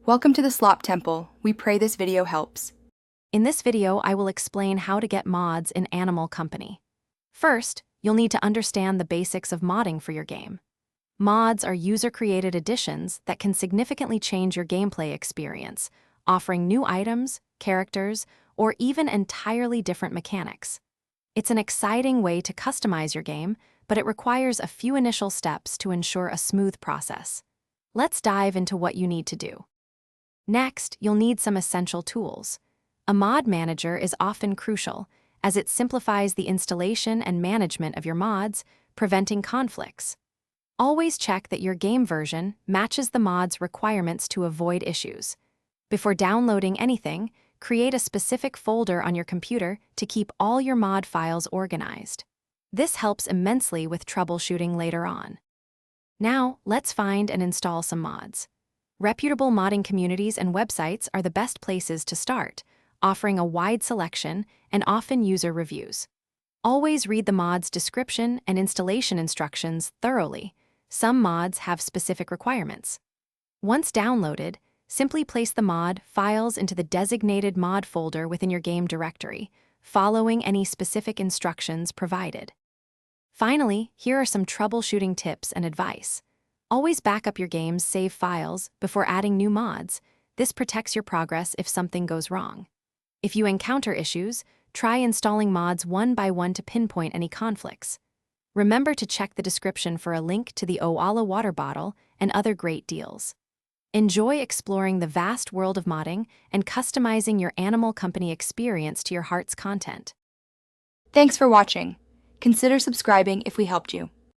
Welcome to the Slop Temple. We pray this video helps. In this video, I will explain how to get mods in Animal Company. First, you'll need to understand the basics of modding for your game. Mods are user-created additions that can significantly change your gameplay experience, offering new items, characters, or even entirely different mechanics. It's an exciting way to customize your game, but it requires a few initial steps to ensure a smooth process. Let's dive into what you need to do. Next, you'll need some essential tools. A mod manager is often crucial, as it simplifies the installation and management of your mods, preventing conflicts. Always check that your game version matches the mod's requirements to avoid issues. Before downloading anything, create a specific folder on your computer to keep all your mod files organized. This helps immensely with troubleshooting later on. Now, let's find and install some mods. Reputable modding communities and websites are the best places to start, offering a wide selection and often user reviews. Always read the mod's description and installation instructions thoroughly. Some mods have specific requirements. Once downloaded, simply place the mod files into the designated mod folder within your game directory, following any specific instructions provided. Finally, here are some troubleshooting tips and advice. Always back up your game's save files before adding new mods. This protects your progress if something goes wrong. If you encounter issues, try installing mods one by one to pinpoint any conflicts. Remember to check the description for a link to the Oala water bottle and other great deals. Enjoy exploring the vast world of modding and customizing your Animal Company experience to your heart's content. Thanks for watching. Consider subscribing if we helped you.